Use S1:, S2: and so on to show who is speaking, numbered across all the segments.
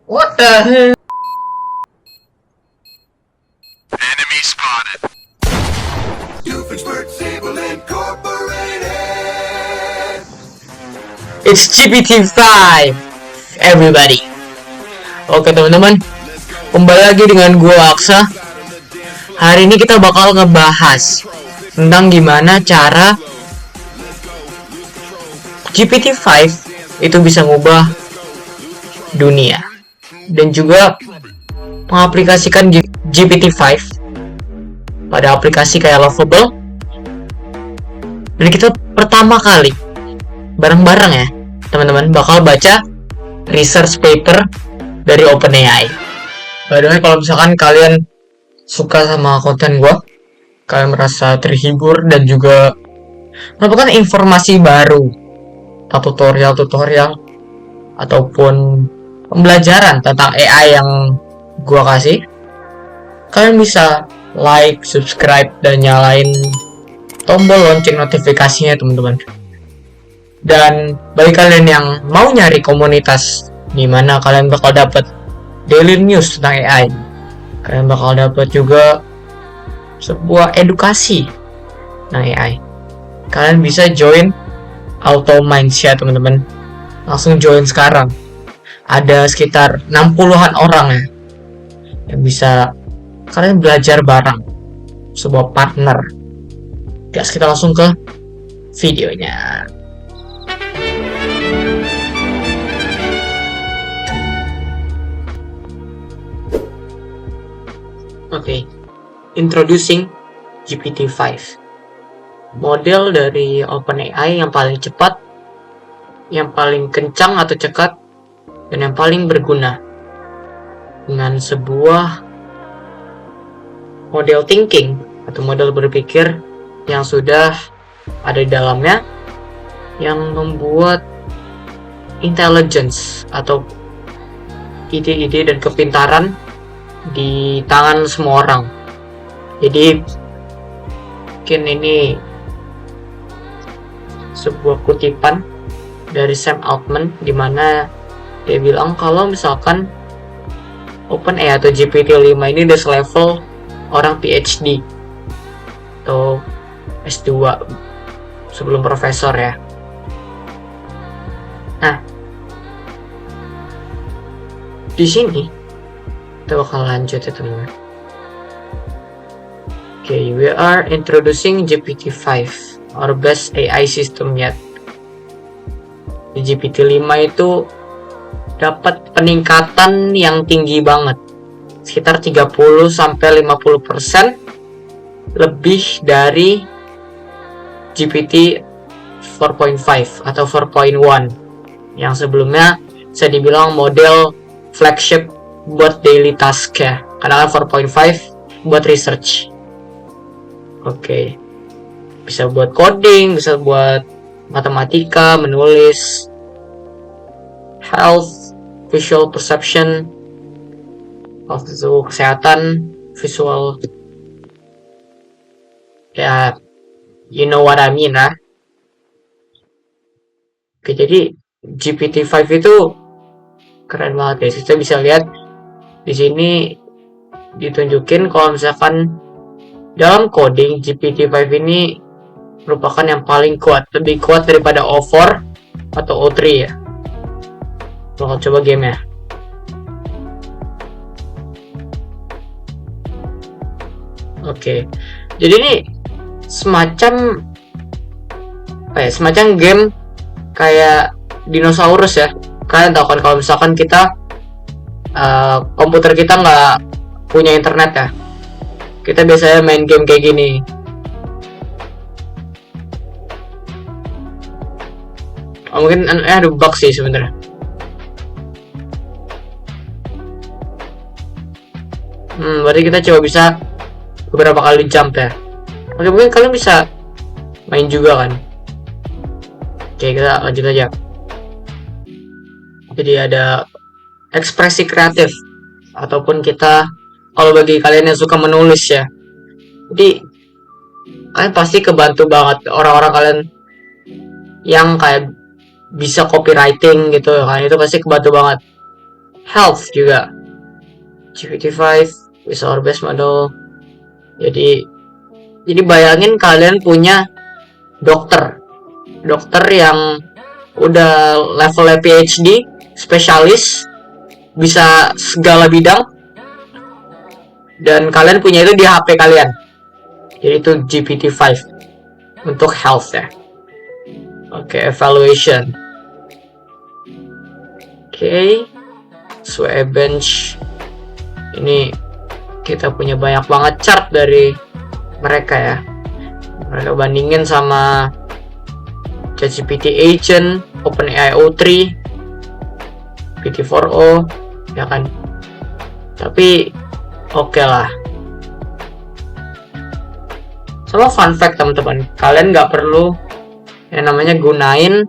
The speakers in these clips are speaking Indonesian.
S1: What the hell?
S2: Enemy spotted.
S3: Doofenshmirtz Evil Incorporated.
S1: It's GPT-5, everybody. Oke teman-teman, kembali lagi dengan gua Aksa. Hari ini kita bakal ngebahas tentang gimana cara GPT-5 itu bisa ngubah dunia dan juga mengaplikasikan GPT-5 pada aplikasi kayak Lovable. Dan kita pertama kali bareng-bareng ya teman-teman bakal baca research paper dari OpenAI. By the way, kalau misalkan kalian suka sama konten gue, kalian merasa terhibur dan juga mendapatkan informasi baru, tutorial ataupun pembelajaran tentang AI yang gue kasih, kalian bisa like, subscribe, dan nyalain tombol lonceng notifikasinya teman-teman. Dan bagi kalian yang mau nyari komunitas di mana kalian bakal dapat daily news tentang AI, kalian bakal dapat juga sebuah edukasi tentang AI, kalian bisa join Auto Minds ya teman-teman. Langsung join sekarang. Ada sekitar 60-an orang ya yang bisa kalian belajar bareng, sebuah partner. Guys, kita langsung ke videonya. Oke, introducing GPT-5, model dari OpenAI yang paling cepat, yang paling kencang atau cekat, dan yang paling berguna, dengan sebuah model thinking atau model berpikir yang sudah ada di dalamnya, yang membuat intelligence atau ide-ide dan kepintaran di tangan semua orang. Jadi mungkin ini sebuah kutipan dari Sam Altman di mana dia bilang kalau misalkan OpenAI atau GPT-5 ini udah selevel orang PhD atau S2 sebelum profesor ya. Nah, di sini kita bakal lanjut ya teman-teman. Okay, we are introducing GPT-5, our best AI system yet. Di GPT-5 itu dapat peningkatan yang tinggi banget, sekitar 30-50% lebih dari GPT 4.5 atau 4.1 yang sebelumnya bisa dibilang model flagship buat daily task ya, karena 4.5 buat research. Oke. Bisa buat coding, bisa buat matematika, menulis, health, visual perception, kesehatan, visual, ya, you know what I mean lah. Oke, jadi GPT-5 itu keren banget guys. Kita bisa lihat di sini ditunjukin kalau misalkan dalam coding GPT-5 ini merupakan yang paling kuat, lebih kuat daripada O4 atau O3 ya. Bakal coba game ya. Oke. Jadi ini semacam semacam game kayak dinosaurus ya. Kalian tahu kan kalau misalkan kita komputer kita nggak punya internet ya, kita biasanya main game kayak gini. Mungkin ada bug sih sebenarnya. Berarti kita coba bisa beberapa kali jump ya. Oke, mungkin kalian bisa main juga kan. Oke, kita lanjut aja. Jadi ada ekspresi kreatif, ataupun kita, kalau bagi kalian yang suka menulis ya, jadi kalian pasti kebantu banget orang-orang kalian yang kayak bisa copywriting gitu kan, itu pasti kebantu banget. Health juga GPT-5 is our best model. Jadi bayangin kalian punya dokter yang udah levelnya PhD, spesialis, bisa segala bidang, dan kalian punya itu di HP kalian. Jadi itu GPT-5 untuk health ya. Oke, evaluation. Oke, Sway Bench. Ini kita punya banyak banget chart dari mereka ya. Mereka bandingin sama ChatGPT Agent, OpenAI O3, GPT-4o, ya kan. Tapi oke lah. Sama fun fact teman-teman, kalian nggak perlu yang namanya gunain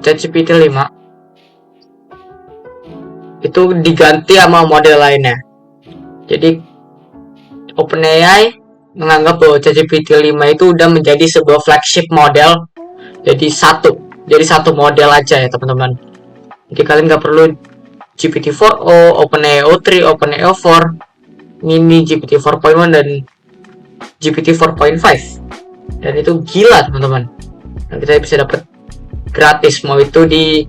S1: ChatGPT 5. Itu diganti sama model lainnya. Jadi OpenAI menganggap bahwa ChatGPT 5 itu udah menjadi sebuah flagship model. Jadi satu model aja ya teman-teman. Jadi kalian nggak perlu GPT-4o, OpenAI O3, OpenAI O4, Mini, GPT 4.1 dan GPT 4.5. Dan itu gila teman-teman. Dan kita bisa dapat gratis, mau itu di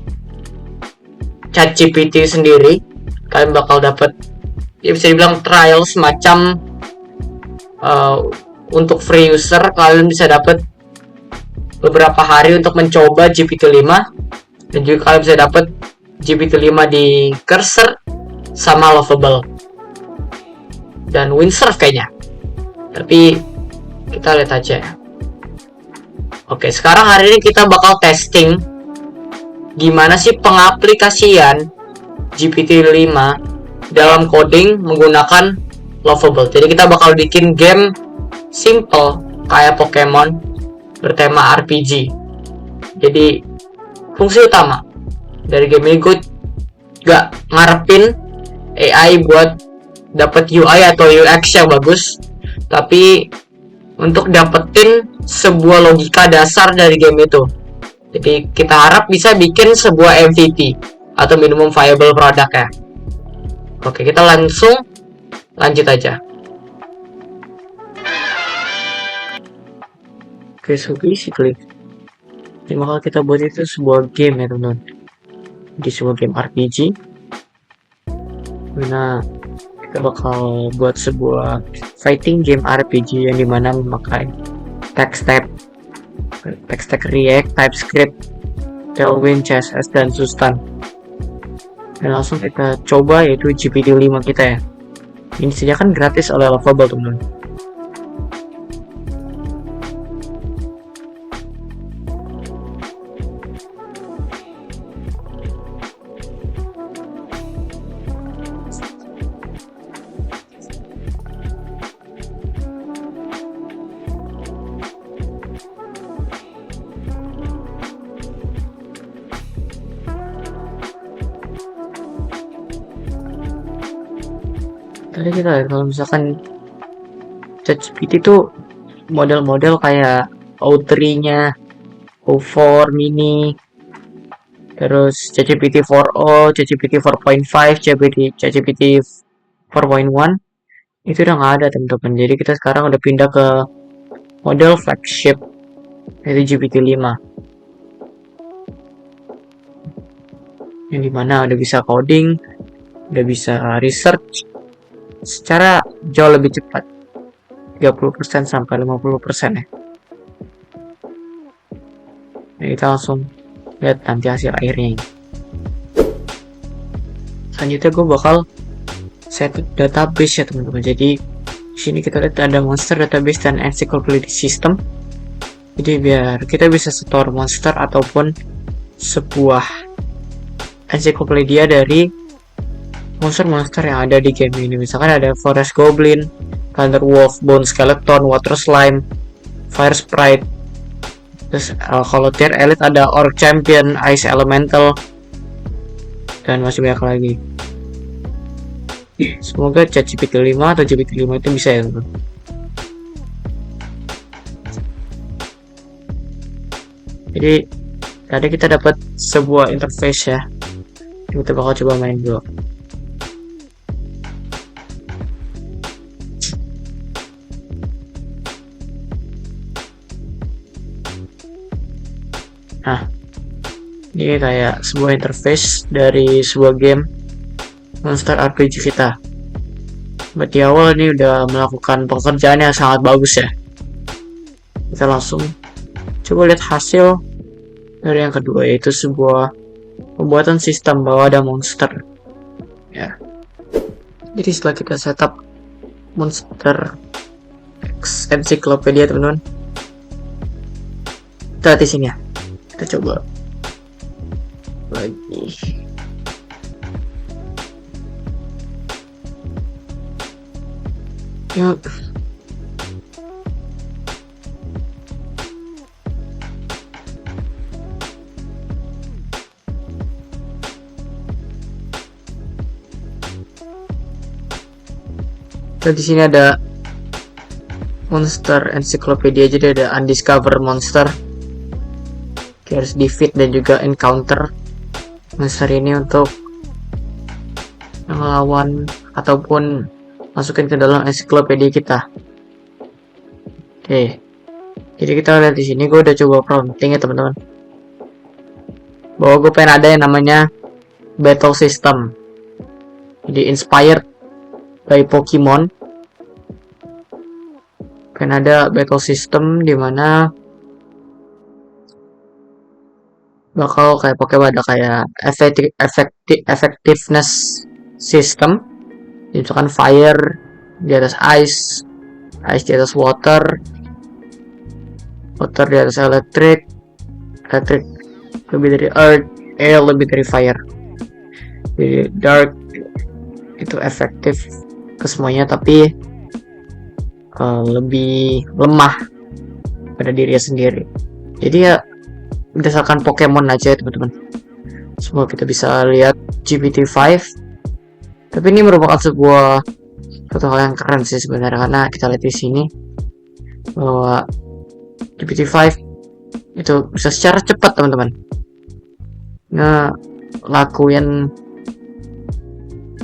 S1: ChatGPT sendiri kalian bakal dapat ya bisa dibilang trial semacam untuk free user. Kalian bisa dapat beberapa hari untuk mencoba GPT-5, dan juga kalian bisa dapat GPT-5 di Cursor sama Lovable dan Windsurf kayaknya. Tapi kita lihat aja ya. Oke, sekarang hari ini kita bakal testing gimana sih pengaplikasian GPT-5 dalam coding menggunakan Lovable. Jadi kita bakal bikin game simple kayak Pokemon bertema RPG. Jadi fungsi utama dari game ini, gue gak ngarepin AI buat dapat UI atau UX yang bagus, tapi untuk dapetin sebuah logika dasar dari game itu. Jadi kita harap bisa bikin sebuah MVP atau minimum viable product ya. Oke, kita langsung lanjut aja. Oke, so basically yang bakal kita buat itu sebuah game ya teman-teman. Di sebuah game RPG. Nah, kita bakal buat sebuah fighting game RPG yang dimana memakai tech stack React, TypeScript, Tailwind, CSS, dan Sustan. Dan langsung kita coba yaitu GPT-5 kita ya. Ini disediakan gratis oleh Lovable teman-teman. Tadi kita lihat kalau misalkan ChatGPT itu model-model kayak O3-nya, O4 mini, terus ChatGPT 4o, ChatGPT 4.5, ChatGPT 4.1 itu udah nggak ada teman-teman. Jadi kita sekarang udah pindah ke model flagship yaitu GPT-5 yang dimana udah bisa coding, udah bisa research secara jauh lebih cepat, 30% sampai 50% ya. Nah, kita langsung lihat nanti hasil akhirnya ini. Selanjutnya gue bakal set database ya teman-teman. Jadi di sini kita lihat ada monster database dan encyclopedia system. Jadi biar kita bisa store monster ataupun sebuah encyclopedia dari monster-monster yang ada di game ini. Misalkan ada Forest Goblin, Thunder Wolf, Bone Skeleton, Water Slime, Fire Sprite. Terus kalau tier elite ada Orc Champion, Ice Elemental, dan masih banyak lagi. Semoga ChatGPT 5 atau GPT 5 itu bisa ya teman. Jadi tadi kita dapat sebuah interface ya, Kita bakal coba main dulu. Nah, ini kayak sebuah interface dari sebuah game Monster RPG kita. Di awal ini udah melakukan pekerjaan yang sangat bagus ya. Kita langsung coba lihat hasil dari yang kedua, yaitu sebuah pembuatan sistem bahwa ada monster. Ya. Jadi setelah kita setup Monster Encyclopedia teman-teman, kita lihat di sini ya. Kita coba lagi. Yuk. Di sini ada Monster Encyclopedia, jadi ada undiscovered monster, harus defeat dan juga encounter monster ini untuk melawan ataupun masukin ke dalam ensiklopedia kita. Oke, jadi kita lihat di sini gue udah coba prompting ya teman-teman, bahwa gue pengen ada yang namanya battle system, jadi inspired by Pokemon. Pengen ada battle system dimana bakal kayak Pokemon ada kayak effectiveness system, misalkan fire di atas ice, ice di atas water, water di atas electric, electric lebih dari earth, air lebih dari fire. Jadi dark itu efektif ke semuanya, tapi lebih lemah pada dirinya sendiri. Jadi ya berdasarkan Pokemon aja ya teman-teman. Semoga kita bisa lihat GPT-5. Tapi ini merupakan sebuah suatu hal yang keren sih sebenarnya, karena kita lihat di sini bahwa GPT-5 itu bisa secara cepat teman-teman ngelakuin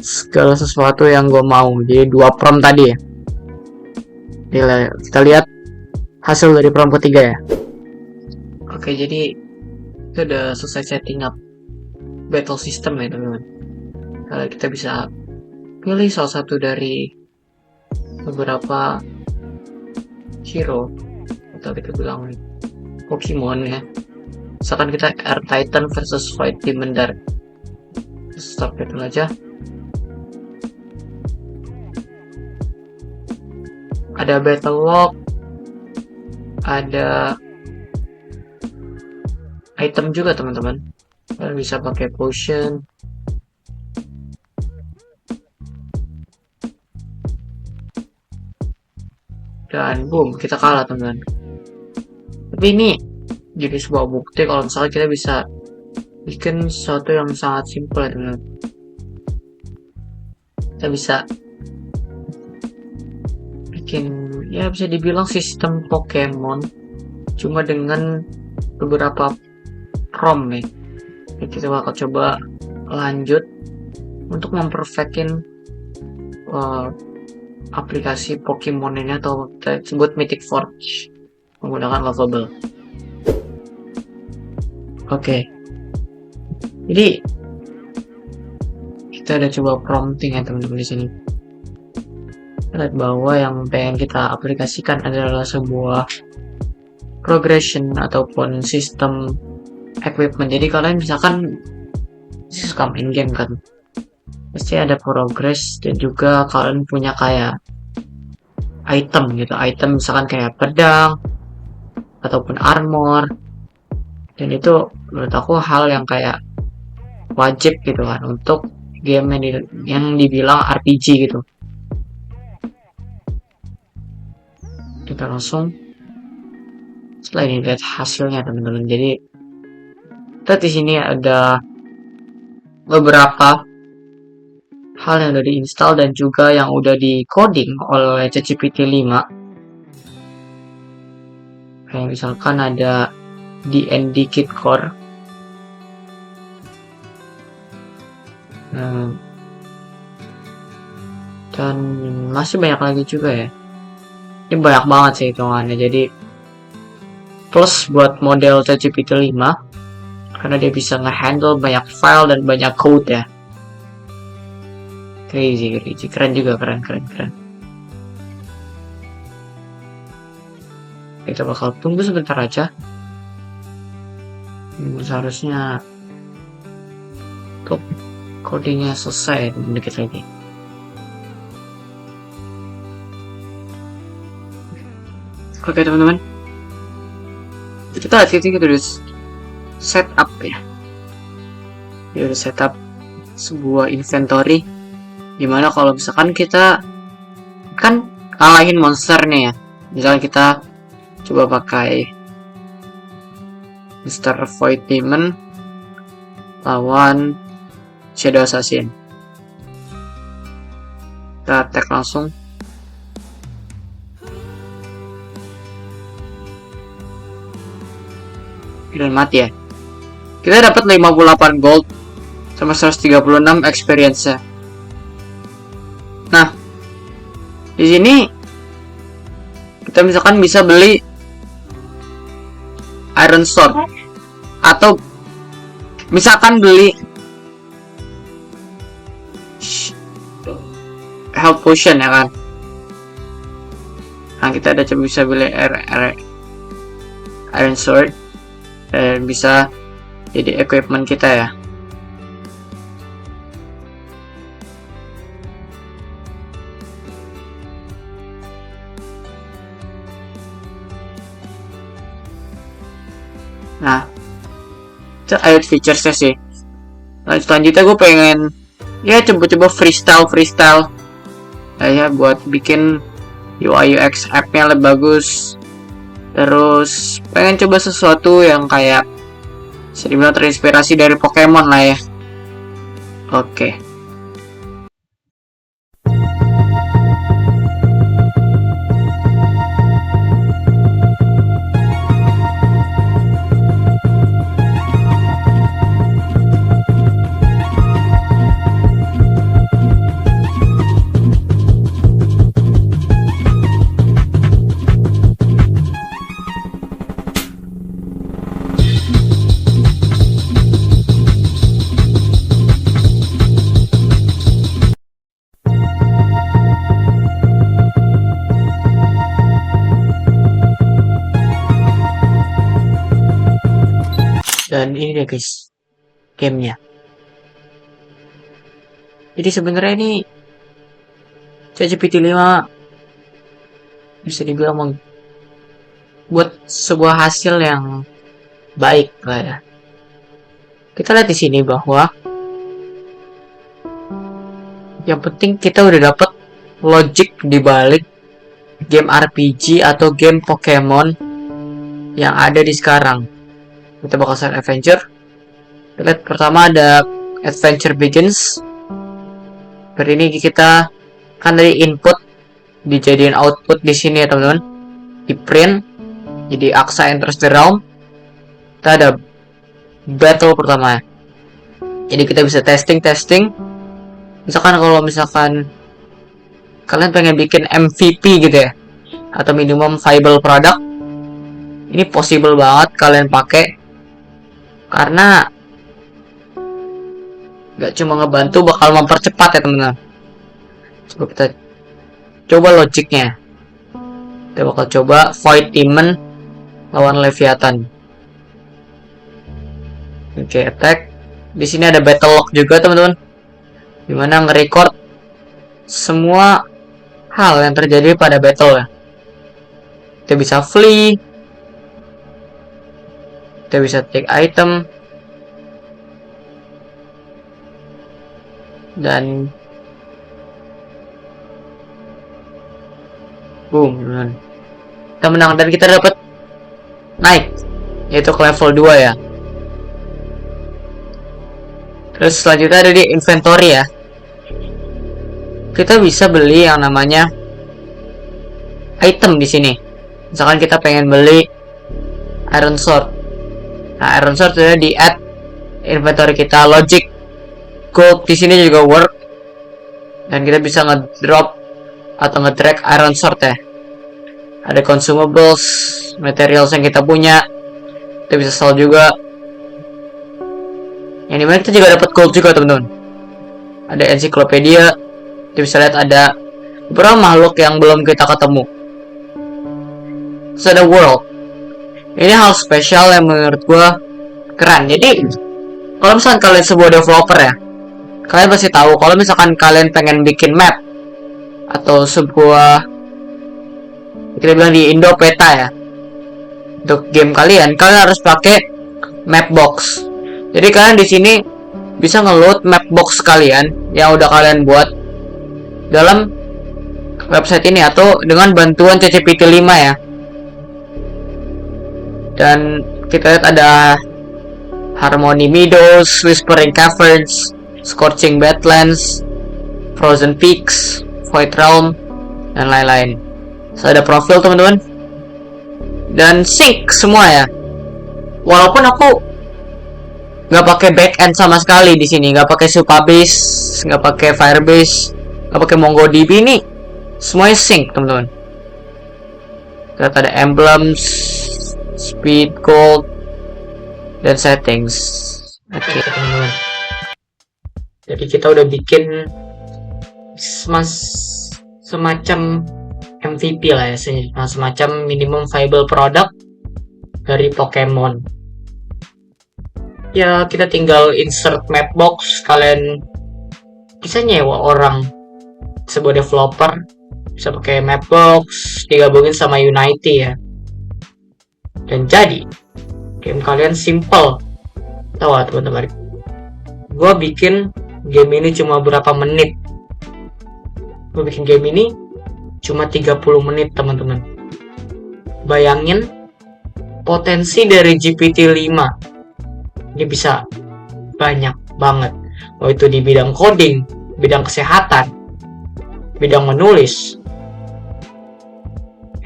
S1: segala sesuatu yang gue mau. Jadi 2 prompt tadi ya. Kita lihat hasil dari prompt ketiga ya. Oke, jadi itu udah selesai setting up battle system ya teman-teman. Kalau kita bisa pilih salah satu dari beberapa hero atau kita bilang Pokemon ya. Misalkan kita Air Titan versus White Demon Dark. Stop itu aja. Ada battle log, ada item juga teman-teman. Kalian bisa pakai potion, dan boom, kita kalah teman-teman. Tapi ini jadi sebuah bukti kalau misalnya kita bisa bikin sesuatu yang sangat simpel ya teman-teman. Kita bisa bikin, ya bisa dibilang sistem Pokemon cuma dengan beberapa prompt nih. Jadi kita bakal coba lanjut untuk memperfectin aplikasi Pokemon ini, atau kita sebut Mythic Forge menggunakan Lovable. Oke. Jadi kita udah coba prompting ya teman-teman di sini. Lihat bahwa yang pengen kita aplikasikan adalah sebuah progression ataupun sistem equipment. Jadi kalian misalkan suka main game kan, pasti ada progress, dan juga kalian punya kayak item gitu, item misalkan kayak pedang ataupun armor, dan itu menurut aku hal yang kayak wajib gitu kan untuk game yang dibilang RPG gitu. Kita langsung setelah ini lihat hasilnya teman-teman. Jadi kita di sini ada beberapa hal yang udah diinstal dan juga yang udah di coding oleh ChatGPT 5. Kayak misalkan ada DND Kit Core, Dan masih banyak lagi juga ya. Ini banyak banget sih hitungannya. Jadi plus buat model ChatGPT 5 karena dia bisa nge-handle banyak file dan banyak code ya. Crazy, keren juga, keren. Kita bakal tunggu sebentar aja. Seharusnya codingnya selesai dikit lagi. Oke teman-teman, kita udah setup ya. Dia udah setup sebuah inventory dimana kalau misalkan kita kan kalahin monsternya ya, misalkan kita coba pakai Mr. Void Demon lawan Shadow Assassin, kita attack langsung. Dan mati ya. Kita dapat 58 gold sama 136 experience ya. Nah, di sini kita misalkan bisa beli Iron Sword atau misalkan beli Health Potion ya kan. Nah, kita ada bisa beli Iron Sword dan bisa jadi equipment kita ya. Nah, itu added featuresnya sih. Nah, selanjutnya gue pengen ya coba-coba freestyle ya buat bikin UI UX app-nya lebih bagus. Terus pengen coba sesuatu yang kayak sedikit terinspirasi dari Pokemon lah ya. Oke. Dan ini dia guys, gamenya. Jadi sebenarnya ini ChatGPT 5 bisa dibilang buat sebuah hasil yang baik lah ya. Kita lihat di sini bahwa yang penting kita udah dapet logic di balik game RPG atau game Pokemon yang ada di sekarang. Kita bakal start adventure. Kita lihat pertama ada adventure begins. Berarti ini kita kan dari input dijadiin output di sini ya teman-teman. Di print jadi Aksa enters the realm. Kita ada battle pertama. Jadi kita bisa testing. Misalkan kalau misalkan kalian pengen bikin MVP gitu ya, atau minimum viable product, ini possible banget kalian pakai. Karena gak cuma ngebantu, bakal mempercepat ya teman-teman. Coba kita coba logiknya. Kita bakal coba Void Demon lawan Leviathan. Oke, attack. Di sini ada battle log juga teman-teman, dimana nge-record semua hal yang terjadi pada battle ya. Kita bisa flee, kita bisa take item, dan boom, teman. Kita menang dan kita dapat naik, yaitu ke level 2 ya. Terus selanjutnya ada di inventory ya. Kita bisa beli yang namanya item di sini. Misalkan kita pengen beli Iron Sword. Nah, Iron Sword sudah di add inventory kita logic. gold di sini juga work, dan kita bisa ngedrop atau nge-drag iron sword ya. Ada consumables, materials yang kita punya, kita bisa sell juga. Yang dimana kita juga dapat gold juga teman-teman. Ada encyclopedia, kita bisa lihat ada beberapa makhluk yang belum kita ketemu. Terus ada world. Ini hal spesial yang menurut gua keren. Jadi kalau misalkan kalian sebuah developer ya, kalian pasti tahu kalau misalkan kalian pengen bikin map atau sebuah, kita bilang di Indo peta ya, untuk game kalian harus pakai map box. Jadi kalian di sini bisa ngeload map box kalian yang udah kalian buat dalam website ini atau dengan bantuan ChatGPT 5 ya. Dan kita lihat ada Harmony Meadows, Whispering Caverns, Scorching Badlands, Frozen Peaks, Void Realm, dan lain-lain. So, ada profil teman-teman, dan sync semua ya. Walaupun aku nggak pakai backend sama sekali di sini, nggak pakai Supabase, nggak pakai Firebase, nggak pakai MongoDB, ini semuanya sync teman-teman. Lihat ada emblems, speed, gold, dan settings. Oke teman-teman, jadi kita udah bikin semacam MVP lah ya, semacam minimum viable product dari Pokemon. Ya kita tinggal insert map box. Kalian bisa nyewa orang, sebuah developer bisa pakai map box digabungin sama Unity ya, dan jadi game kalian simple. Tahu gak teman-teman, gue bikin game ini cuma berapa menit. Gue bikin game ini cuma 30 menit teman-teman. Bayangin potensi dari GPT-5 ini bisa banyak banget, mau itu di bidang coding, bidang kesehatan, bidang menulis.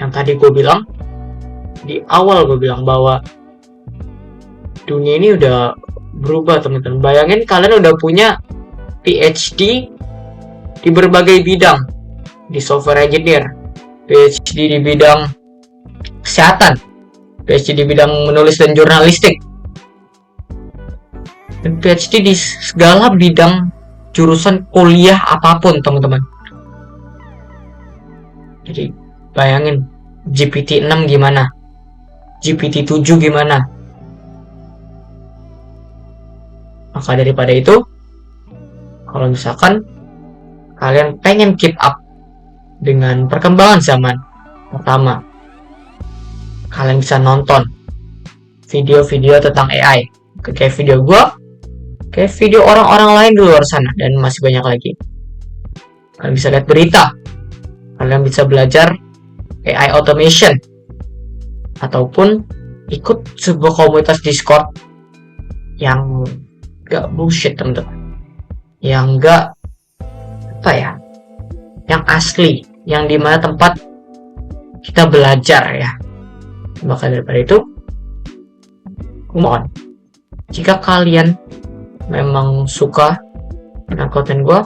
S1: Yang tadi gue bilang di awal, gue bilang bahwa dunia ini udah berubah teman-teman. Bayangin kalian udah punya PhD di berbagai bidang, di software engineer, PhD di bidang kesehatan, PhD di bidang menulis dan jurnalistik, dan PhD di segala bidang jurusan kuliah apapun teman-teman. Jadi bayangin GPT-6 gimana, GPT-7 gimana. Maka daripada itu, kalau misalkan kalian pengen keep up dengan perkembangan zaman, pertama, kalian bisa nonton video-video tentang AI, kayak video gua, kayak video orang-orang lain di luar sana, dan masih banyak lagi. Kalian bisa lihat berita, kalian bisa belajar AI automation, ataupun ikut sebuah komunitas Discord yang gak bullshit teman-teman, yang gak apa ya, yang asli, yang dimana tempat kita belajar ya. Maka daripada itu, mohon, jika kalian memang suka dengan konten gue,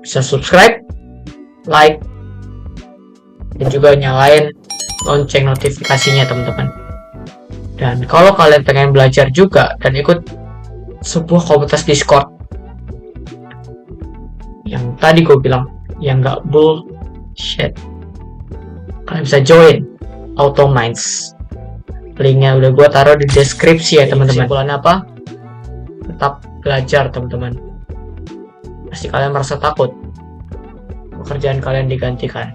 S1: bisa subscribe, like, dan juga nyalain lonceng notifikasinya teman-teman. Dan kalau kalian pengen belajar juga dan ikut sebuah komunitas Discord yang tadi gue bilang, yang gak bullshit, kalian bisa join Autominds. Linknya udah gue taruh di deskripsi ya teman-teman. Kesimpulan apa? Tetap belajar teman-teman. Pasti kalian merasa takut pekerjaan kalian digantikan,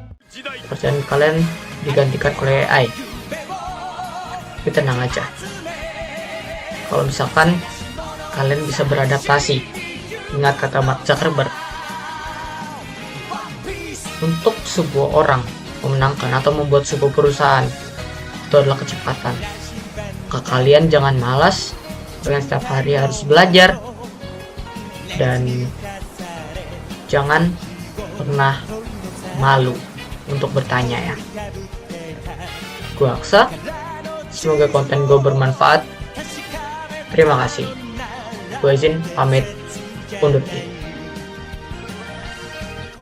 S1: pekerjaan kalian digantikan oleh AI. Tapi tenang aja, kalau misalkan kalian bisa beradaptasi. Ingat kata Mark Zuckerberg, untuk sebuah orang memenangkan atau membuat sebuah perusahaan itu adalah kecepatan. Maka kalian jangan malas, kalian setiap hari harus belajar, dan jangan pernah malu untuk bertanya ya. Gue Aksa, semoga konten gue bermanfaat. Terima kasih. Gue izin pamit. undur diri.